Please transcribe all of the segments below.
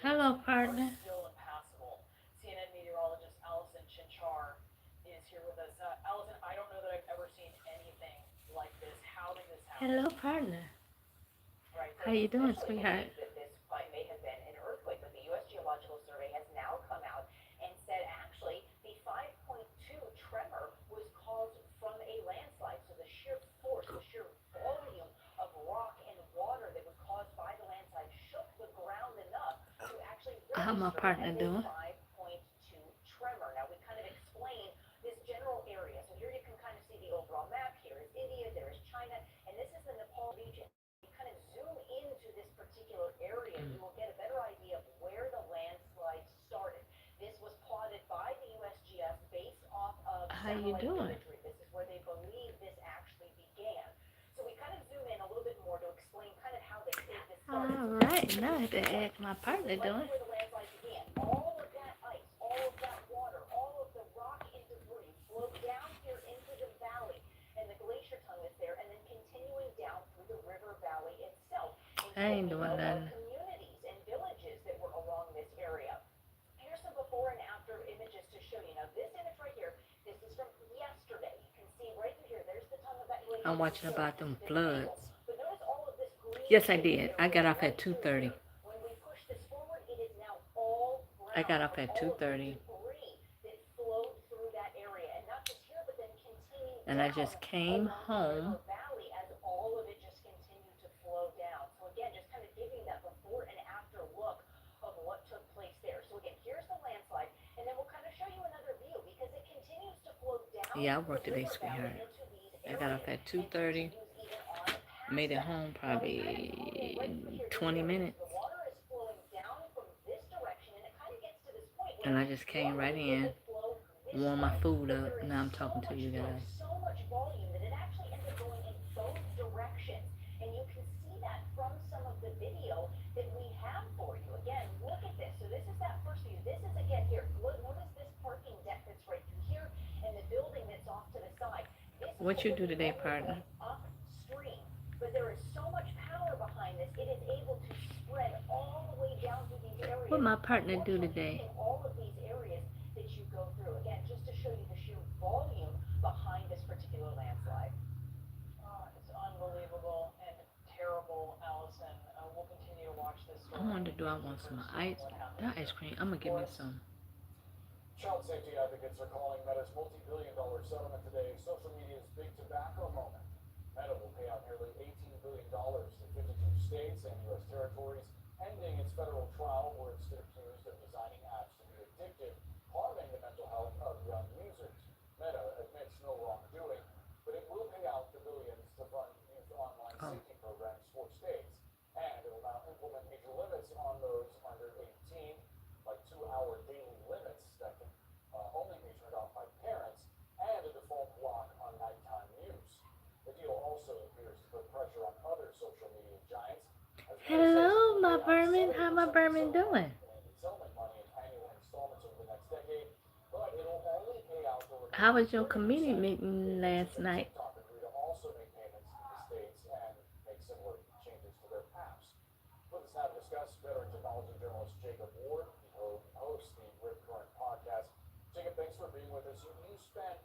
Hello, partner. Still impassable. CNN meteorologist Allison Chinchar is here with us. Allison, I don't know that I've ever seen anything like this. How did this happen? Hello, partner. Right. How So you doing, initially sweetheart? believed that this may have been an earthquake, but the U.S. Geological Survey has now come out and said actually the 5.2 tremor was caused from a landslide. So the sheer force, the sheer volume of rock and water that was caused by the landslide shook the ground enough to actually How my register partner as a doing? 5.2 tremor. Now we kind of explain this general area. So here you can kind of see the overall map. Here is India, there is China, and this is the Nepal region. You kind of zoom into this particular area, you will get a better idea of where the landslide started. This was plotted by the USGS based off of How you satellite doing? imagery. This is where they believe this actually began. So we kind of zoom in a little bit more to explain kind of how this started. All So right. here Now I you have can to see, ask my this is partner likely doing. where the landslide began. All of that ice, all of that water, all of the rock and debris flowed down here into the valley, and the glacier tongue is there, and then continuing down through the river valley itself into I what ain't we doing know are nothing. communities and villages that were along this area. Here's some before and after images to show you. Now, this image right here, this is from yesterday. You can see right through here, there's the tongue of that I'm glacier watching still about them visible. floods. But notice all of this green Yes, I shaded did. I area got off at right through 2:30. here. When we push this forward, it is now all I brown got off from at all of the 2:30, debris that flowed through that area. And not just here, but then continuing and I down just came along the river home. valley as all of it just continued to flow down. So again, just kind of giving that before and after look of what took place there. So again, here's the landslide, and then we'll kind of show you another view because it continues to flow down Yeah, I through the worked today, river valley sweetheart. into these I got off areas at and 2:30. continues even on past Made it that. home Now we kind of again right through probably here, here we 20 are again. So the minutes, water is flowing down from this direction, and it kind of gets to this point and where I just came right normally it in, would flow this warm my way, food but up. there is Now I'm so talking to much you flow, guys. so much volume that it actually ends up going in both directions. And you can see that from some of the video that we have for you. Again, look at this. So this is that first view. This is again here. Notice this parking deck that's right through here and the building that's off to the side. This is What what you would do be today, everything partner? upstream. But there is so much power behind this, it is able to spread all the way down through these What areas. my partner do Unfortunately, today? hitting all of these areas that you go through. Again, just to show you the sheer volume behind this particular landslide. It's unbelievable and terrible, Allison. We'll continue to watch this I story wonder, and do I get want deeper some into ice? what happened That ice here. cream. I'm gonna give me Boris? some. Child safety advocates are calling Meta's multi-billion-dollar settlement today social media's big tobacco moment. Meta will pay out nearly $18 billion to 52 states and U.S. territories, ending its federal trial where it's accused of designing apps to be addictive, harming the mental health of young users. Meta admits no wrongdoing, but it will pay out the billions to fund youth online Oh, safety programs for states, and it will now implement age limits on those under 18, like 2-hour daily limits that can only be turned off by parents, and a default block on nighttime use. The deal also appears to put pressure on other social media giants, as Meta says it hello, will my pay out Berman. How my 70% of the Berman settlement doing? money in annual installments over the next decade, but it'll only pay out the How remaining was your committee 30% meeting if YouTube last and night? TikTok agree to also make payments to states and make similar changes to their apps. With us now to discuss, veteran technology journalist Jacob Ward, who hosts the Rip Current podcast. Jacob, thanks for being with us. You spent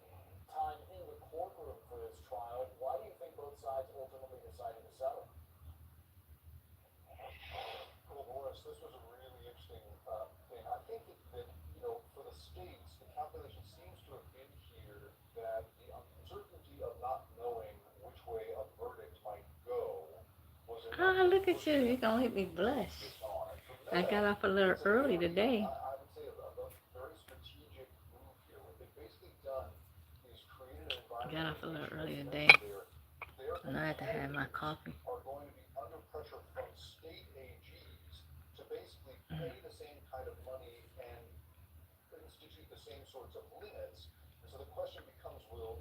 time in the courtroom for this trial. Why do you think both sides ultimately decided to settle? Well, Boris, this was a really interesting thing. I think that, for the states, the calculation seems to have been here that the uncertainty of not knowing which way a verdict might go was enough Oh, to look at push you. You're them gonna to make me move blush. this on. And for I got Meta, off a little it's a early very, today. I would say, a very strategic move here. What they've basically done is created an Got environment off in a little which, as early you today. mentioned there, their And I had to have my competitors coffee. are going to be under pressure from state AGs to basically Mm. pay the same kind of money and institute the same sorts of limits. And so the question becomes, will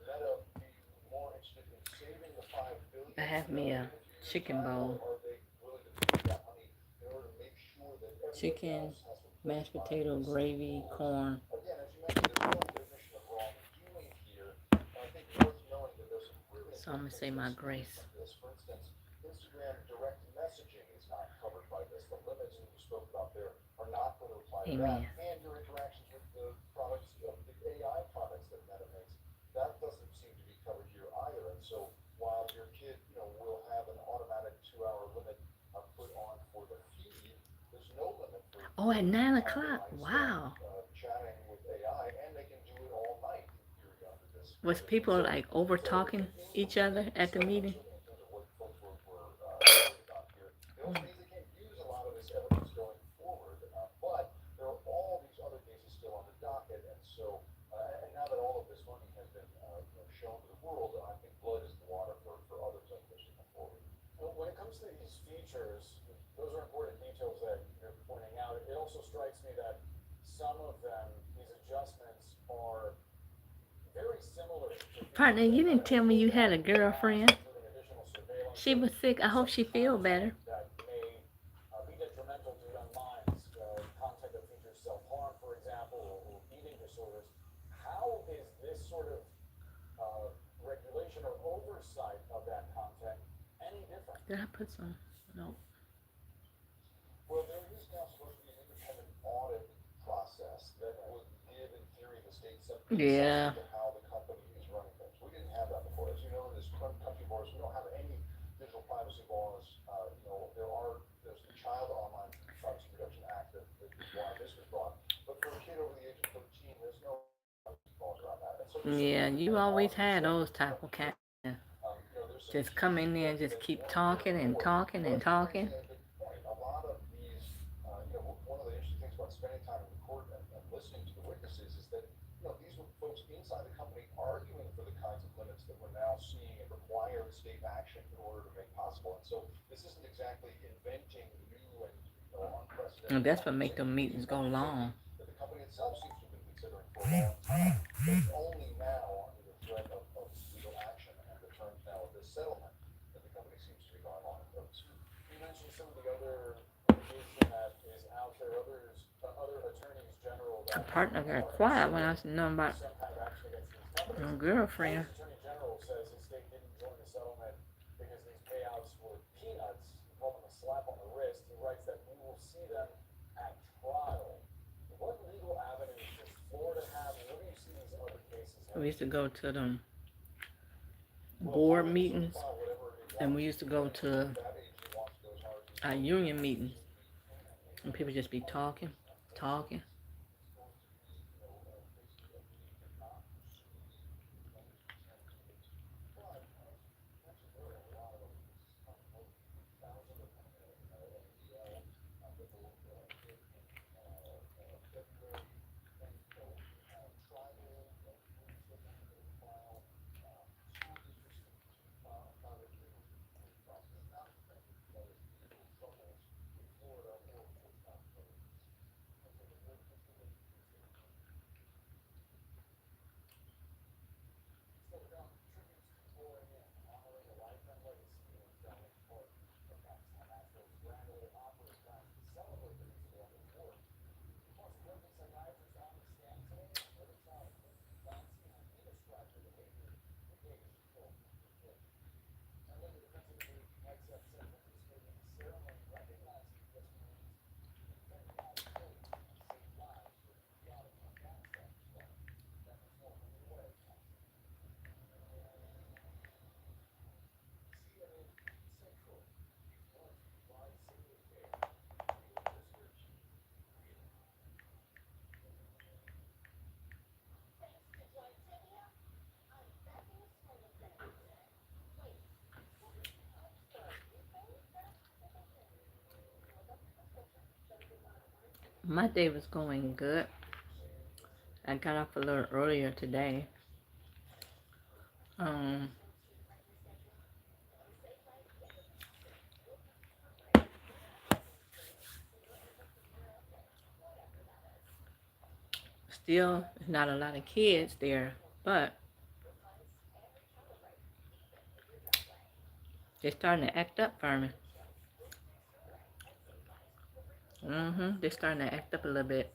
Meta be more interested in saving the I $5 billion have me a in a few years' chicken time, or bowl. are they willing to take that money in order to make sure that everybody Chicken, else has to play mashed by potato, the same gravy, rules? corn. Again, as you mentioned, there's no admission of wrongdoing here. And I think worth knowing that there's some really So I'm important gonna things say my excluded grace. from this. For instance, Instagram direct messaging is not covered by this. The limits that you spoke Amen. and your interactions with the products, the AI products that Meta makes, that doesn't seem to be covered here either. And so while your kid, will have an automatic 2-hour limit put on for the feed, there's no limit for Oh, at 9 time they o'clock. might spend Wow. chatting with AI, and they can do it all night in theory under this Was provision. people So, like over so talking in each other at the meeting? certainly in terms of what folks were worried about here, it also means they can't use a lot of this evidence going forward. But there are all these other cases still on the docket, and so and now that all of this money has been shown to the world, I think blood is the water for others like this to come forward. Well, when it comes to these features, those are important details that you're pointing out. It also strikes me that some of them, these adjustments, are very similar to Partner, features you that didn't Meta tell me you rolled had out a in the past, girlfriend. including additional surveillance She was sick. I hope some she feel better. content that may be detrimental to young minds, content that features self-harm, for example, or eating disorders. How is this sort of regulation or oversight of that content any different? Did I put some? No. Well, there is now supposed to be an independent audit process that would give, in theory, the state some Yeah. insight into how the company is running things. We didn't have that before. As you know, in this country, Boris, we don't have any digital privacy laws. There's the Child Online Privacy Protection Act that is why this was brought. But for a kid over the age of 13, there's no privacy laws around that. And so Yeah, you always had those type of cats. Just come in there and just keep talking and talking and talking. A lot of these, one of the interesting things about spending time in the court and listening to the witnesses is that, these were folks inside the company arguing for the kinds of limits that we're now seeing and required state action in order to make possible. And so this isn't exactly inventing new and unprecedented. And that's what make them meetings go long. That the company itself seems to have been considering for a long time. It's only now, under the threat of legal action and the terms now of this settlement, that the company seems to be going on in those. You mentioned some of the other litigation that is out there, other attorneys general A that partner got quiet when I said nothing about some kind of action against these companies. my girlfriend. The Attorney General says his state didn't join the settlement because these payouts were peanuts. He called them a slap on the wrist. He writes that we will see them at trial. What legal avenues does Florida have? What do you see these other cases have? We used to go to them board meetings, and we used to go to our union meetings, and people just be talking. My day was going good. I got off a little earlier today. Still not a lot of kids there, but they're starting to act up for me. They're starting to act up a little bit.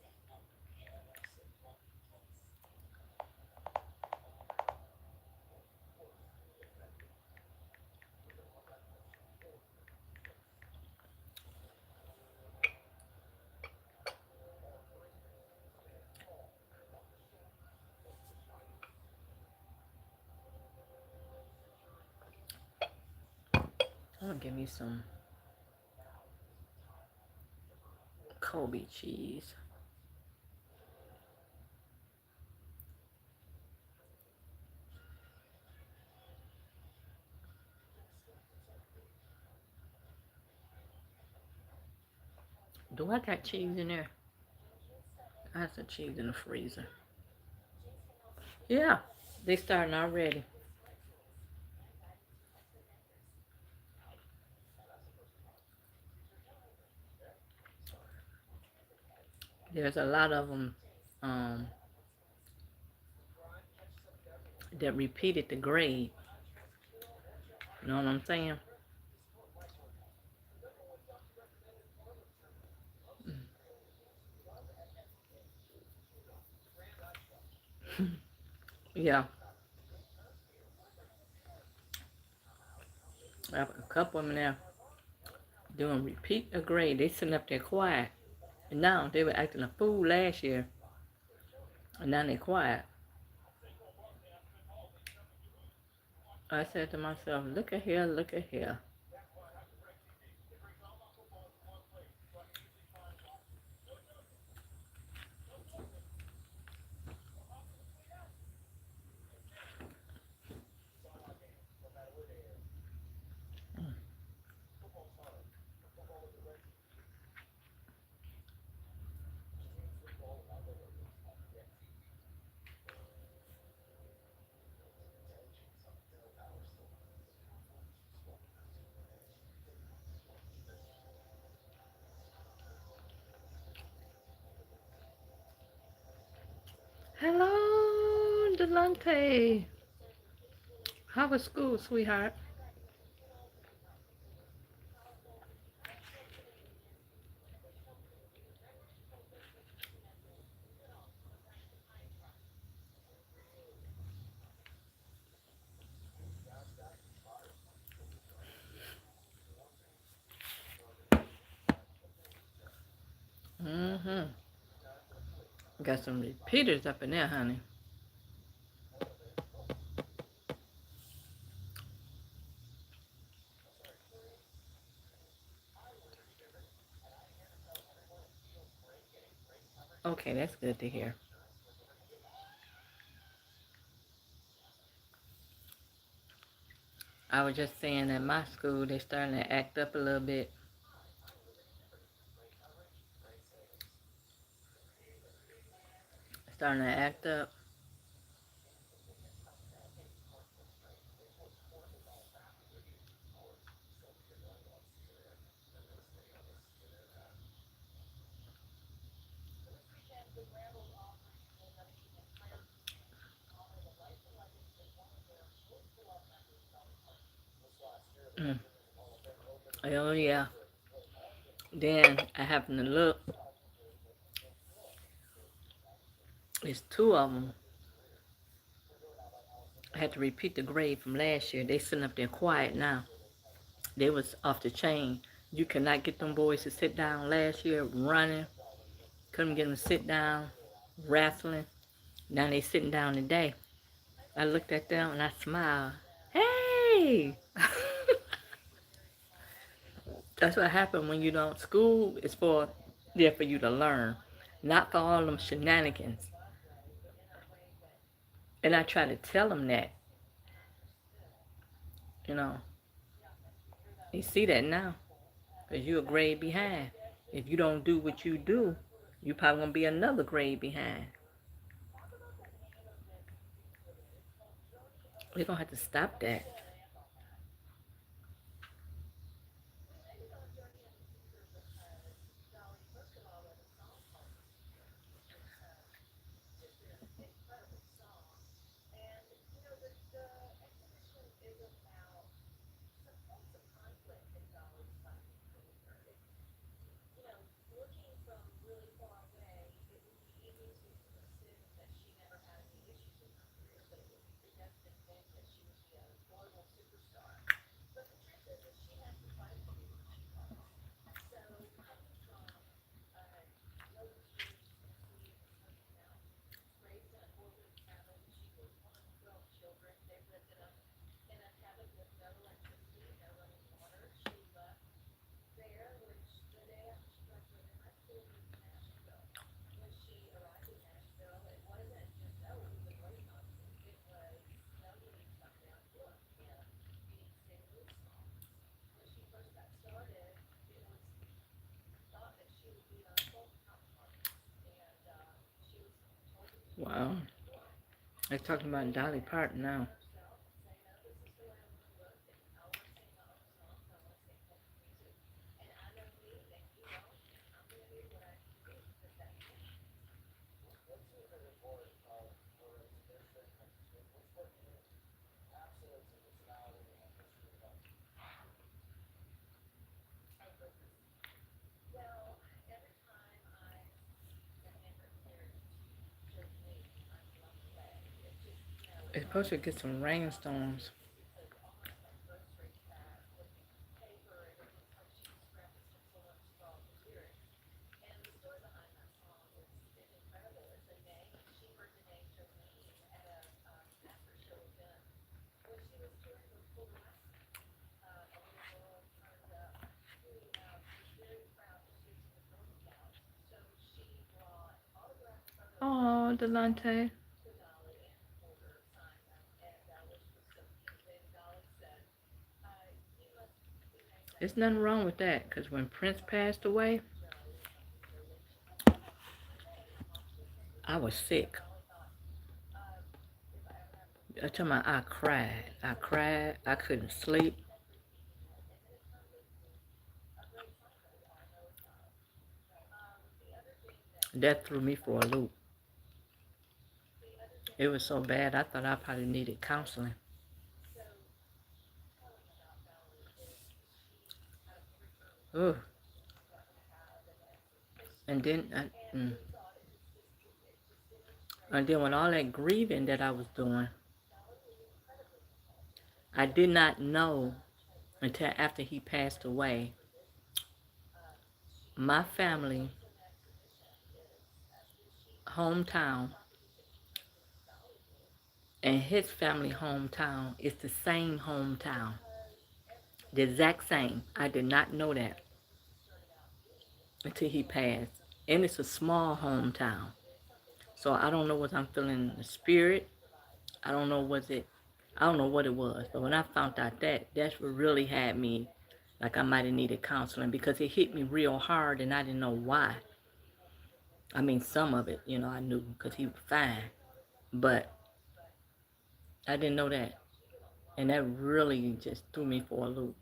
gonna give me some Kobe cheese. Do I got cheese in there? I have some cheese in the freezer. Yeah, they starting already. There's a lot of them um, that repeated the grade. You know what I'm saying? Yeah, I have a couple of them there doing repeat the grade. They sitting up there quiet. And now they were acting a fool last year. And now they quiet. I said to myself, look at here, look at here. Hello, Delante. How was school, sweetheart? Mm-hmm. Got some repeaters up in there, honey. Okay, that's good to hear. I was just saying at my school, they're starting to act up a little bit. Starting to act up. Mm. Oh, yeah. Then I happened to look. It's two of them. I had to repeat the grade from last year. They sitting up there quiet now. They was off the chain. You cannot get them boys to sit down last year running. Couldn't get them to sit down, wrestling. Now they sitting down today. I looked at them and I smiled. Hey! That's what happened when you don't. School is there for you to learn, not for all them shenanigans. And I try to tell them that, you know. You see that now, because you're a grade behind. If you don't do what you do, you probably going to be another grade behind. We're going to have to stop that. Wow. They're talking about Dolly Parton now. It's supposed to get some rainstorms. Oh, Delante. There's nothing wrong with that, because when Prince passed away, I was sick. I tell my, I cried. I cried. I couldn't sleep. That threw me for a loop. It was so bad, I thought I probably needed counseling. Ugh. And then, and then with all that grieving that I was doing, I did not know until after he passed away. My family, hometown, and his family hometown is the same hometown. The exact same. I did not know that until he passed. And it's a small hometown. So I don't know what I'm feeling in the spirit. I don't know what it was. But when I found out that, that's what really had me like I might have needed counseling, because it hit me real hard and I didn't know why. I mean, some of it, I knew because he was fine. But I didn't know that. And that really just threw me for a loop.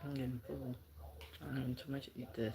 I'm getting full. I don't know too much to eat this.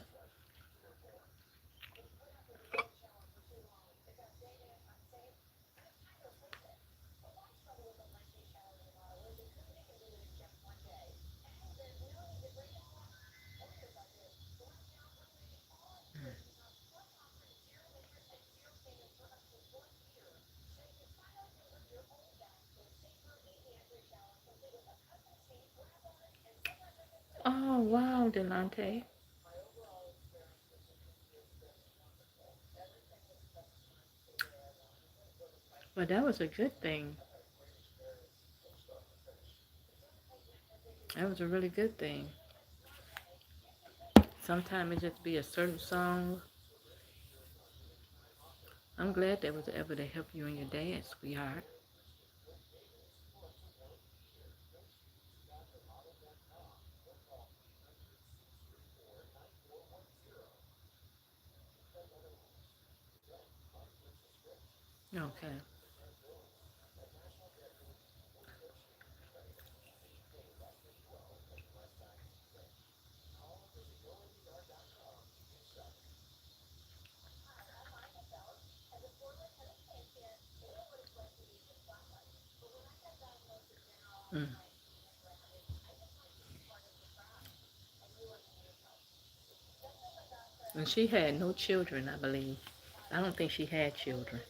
Oh, wow, Delante. Well, that was a good thing. That was a really good thing. Sometimes it just be a certain song. I'm glad that was able to help you and your dad, sweetheart. Okay. Mm. And she had no children, I believe. I don't think she had children.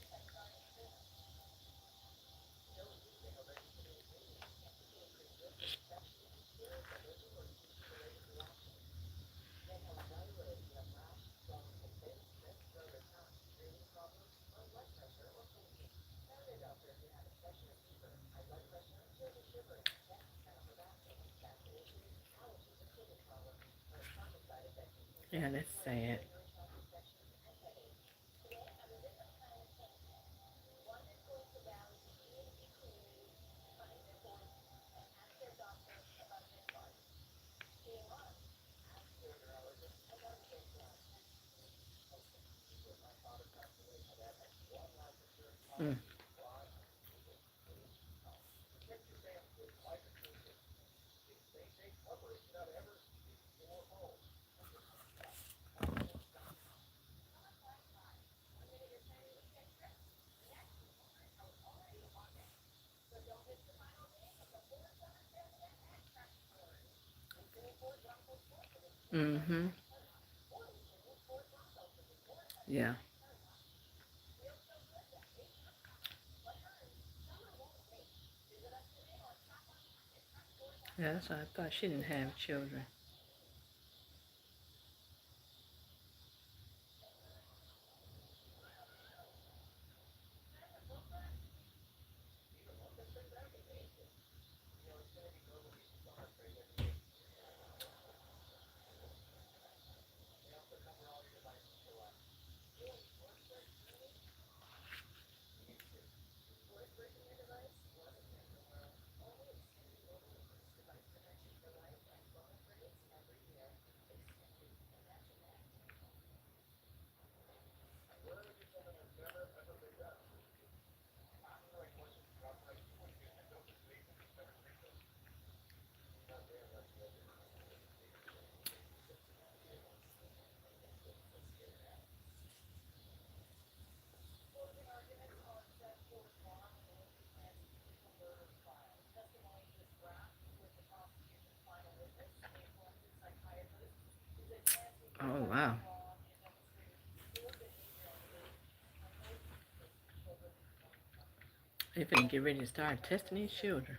Yeah, that's sad. Mm. Mm-hmm. Yeah. Yeah, that's what I thought. She didn't have children. Oh, wow. They finna get ready to start testing these children.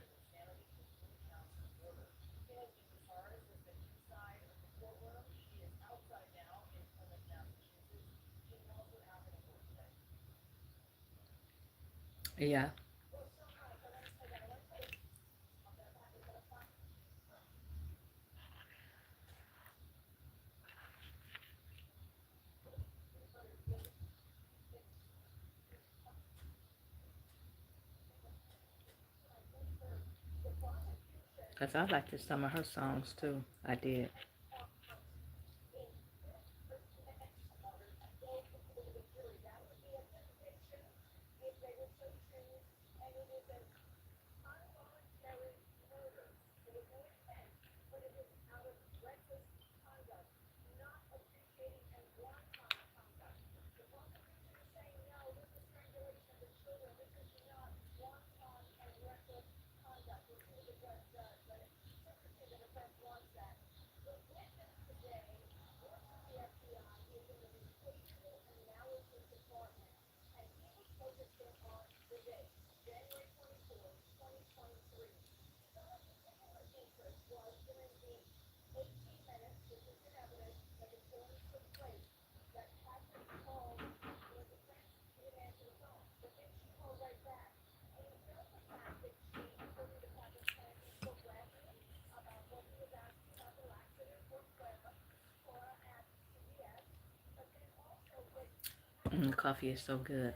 Yeah. Because I liked some of her songs too. I did. Mm, coffee is so good.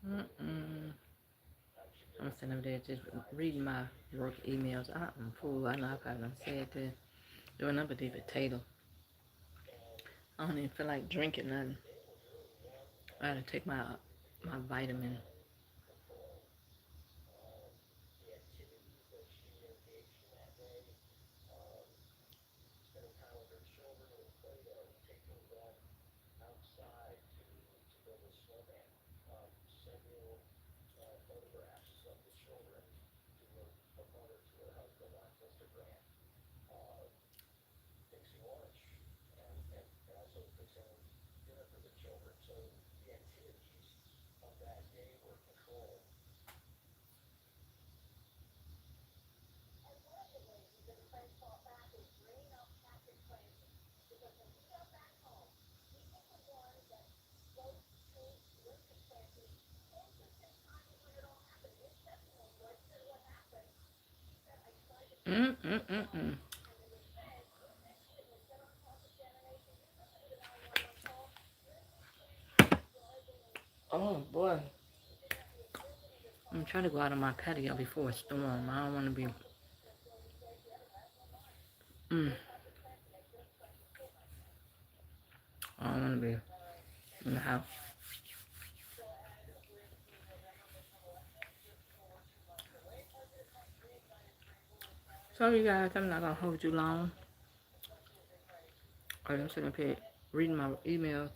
Mm-mm. I'm sitting up there just reading my work emails. I'm fool. I know I probably done said this. Doing another deep potato. I don't even feel like drinking nothing. I gotta take my vitamin. Mm-mm-mm-mm. Oh boy. I'm trying to go out on my patio before a storm. I don't want to be. Mm, I don't want to be in the house. So you guys, I'm not gonna hold you long. I'm sitting up here reading my emails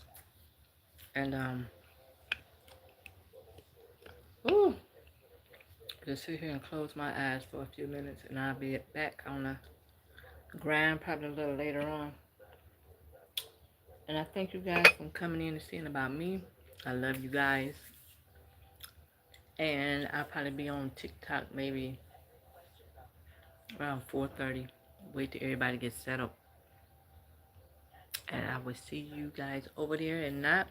and ooh, just sit here and close my eyes for a few minutes, and I'll be back on the grind probably a little later on. And I thank you guys for coming in and seeing about me. I love you guys, and I'll probably be on TikTok maybe around 4:30. Wait till everybody gets settled, and I will see you guys over there. And not,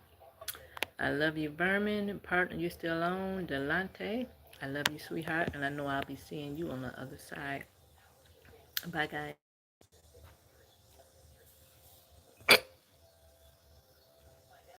I love you, Vermin. Partner, you still on? Delante, I love you, sweetheart, and I know I'll be seeing you on the other side. Bye, guys.